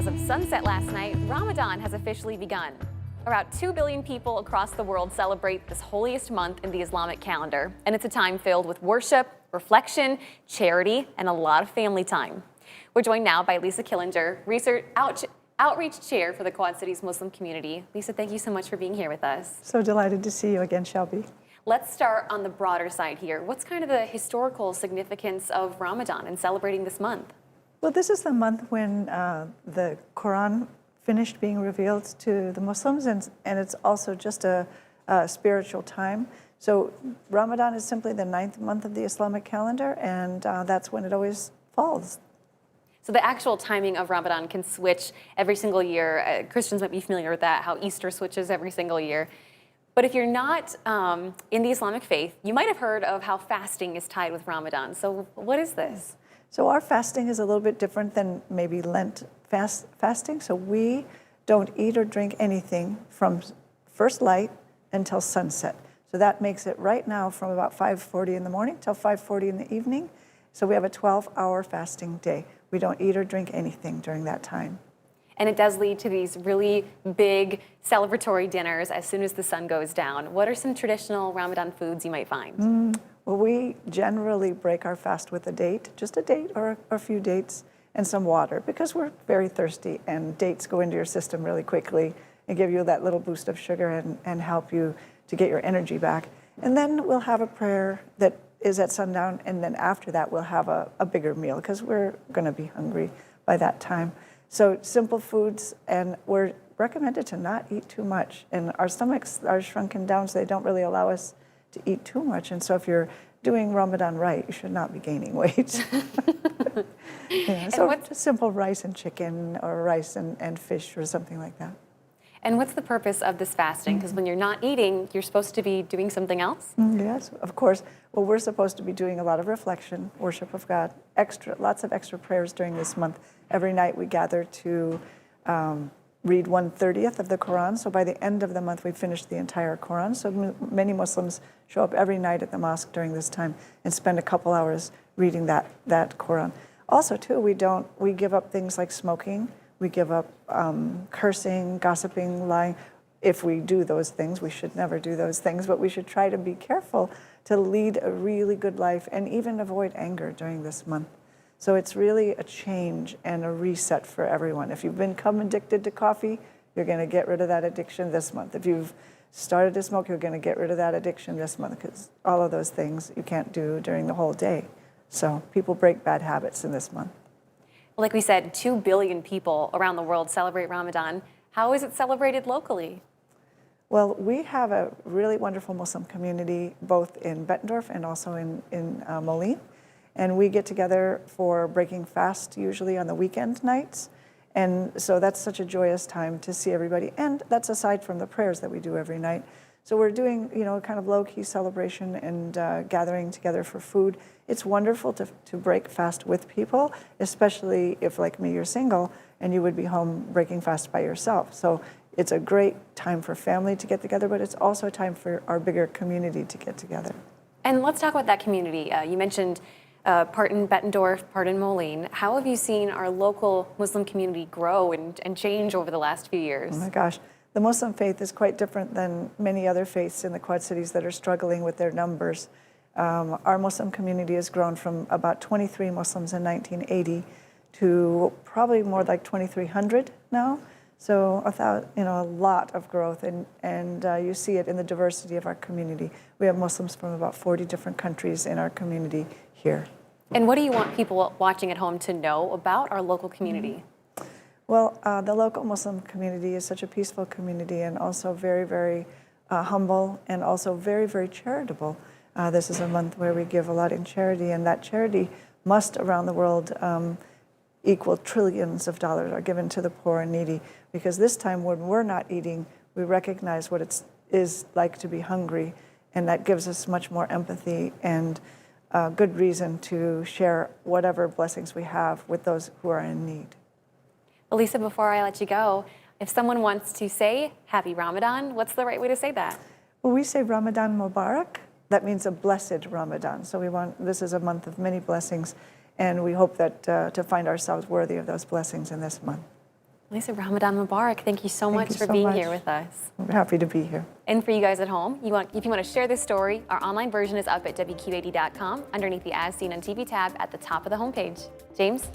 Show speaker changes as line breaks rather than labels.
As of sunset last night, Ramadan has officially begun. About 2 billion people across the world celebrate this holiest month in the Islamic calendar, and it's a time filled with worship, reflection, charity, and a lot of family time. We're joined now by Lisa Killinger, Outreach Chair for the Quad Cities Muslim community. Lisa, thank you so much for being here with us.
So delighted to see you again, Shelby.
Let's start on the broader side here. What's kind of the historical significance of Ramadan and celebrating this month?
Well, this is the month when the Quran finished being revealed to the Muslims, and it's also just a spiritual time. So Ramadan is simply the 9th month of the Islamic calendar, and that's when it always falls.
So the actual timing of Ramadan can switch every single year. Christians might be familiar with that, how Easter switches every single year. But if you're not in the Islamic faith, you might have heard of how fasting is tied with Ramadan. So what is this?
So our fasting is a little bit different than maybe Lent fasting. So we don't eat or drink anything from first light until sunset. So that makes it right now from about 5:40 in the morning till 5:40 in the evening. So we have a 12-hour fasting day. We don't eat or drink anything during that time.
And it does lead to these really big celebratory dinners as soon as the sun goes down. What are some traditional Ramadan foods you might find?
Well, we generally break our fast with a date, just a date or a few dates and some water, because we're very thirsty, and dates go into your system really quickly and give you that little boost of sugar and help you to get your energy back. And then we'll have a prayer that is at sundown, and then after that we'll have a bigger meal because we're going to be hungry by that time. So simple foods, and we're recommended to not eat too much. And our stomachs are shrunken down, so they don't really allow us to eat too much. And so if you're doing Ramadan right, you should not be gaining weight. Yeah, so just simple rice and chicken, or rice and fish, or something like that.
And what's the purpose of this fasting? Because when you're not eating, you're supposed to be doing something else?
Yes, of course. Well, we're supposed to be doing a lot of reflection, worship of God, lots of extra prayers during this month. Every night we gather to read 1/30th of the Quran. So by the end of the month, we finish the entire Quran. So many Muslims show up every night at the mosque during this time and spend a couple hours reading that Quran. Also, too, we give up things like smoking. We give up cursing, gossiping, lying. If we do those things, we should never do those things, but we should try to be careful to lead a really good life and even avoid anger during this month. So it's really a change and a reset for everyone. If you've become addicted to coffee, you're going to get rid of that addiction this month. If you've started to smoke, you're going to get rid of that addiction this month, because all of those things you can't do during the whole day. So people break bad habits in this month.
Like we said, 2 billion people around the world celebrate Ramadan. How is it celebrated locally?
Well, we have a really wonderful Muslim community, both in Bettendorf and also in Moline. And we get together for breaking fast, usually on the weekend nights. And so that's such a joyous time to see everybody. And that's aside from the prayers that we do every night. So we're doing, kind of low-key celebration and gathering together for food. It's wonderful to break fast with people, especially if, like me, you're single and you would be home breaking fast by yourself. So it's a great time for family to get together, but it's also a time for our bigger community to get together.
And let's talk about that community. You mentioned part in Bettendorf, part in Moline. How have you seen our local Muslim community grow and change over the last few years?
Oh my gosh. The Muslim faith is quite different than many other faiths in the Quad Cities that are struggling with their numbers. Our Muslim community has grown from about 23 Muslims in 1980 to probably more like 2,300 now. So a lot of growth, and you see it in the diversity of our community. We have Muslims from about 40 different countries in our community here.
And what do you want people watching at home to know about our local community?
Well, the local Muslim community is such a peaceful community, and also very, very humble, and also very, very charitable. This is a month where we give a lot in charity, and that charity must, around the world, equal trillions of dollars are given to the poor and needy, because this time when we're not eating, we recognize what it is like to be hungry, and that gives us much more empathy and good reason to share whatever blessings we have with those who are in need.
Lisa, before I let you go, if someone wants to say Happy Ramadan, what's the right way to say that?
Well, we say Ramadan Mubarak. That means a blessed Ramadan. So this is a month of many blessings, and we hope that to find ourselves worthy of those blessings in this month.
Lisa, Ramadan Mubarak. Thank you so much for being here with us.
I'm happy to be here.
And for you guys at home, if you want to share this story, our online version is up at WQ80.com underneath the As Seen on TV tab at the top of the homepage. James?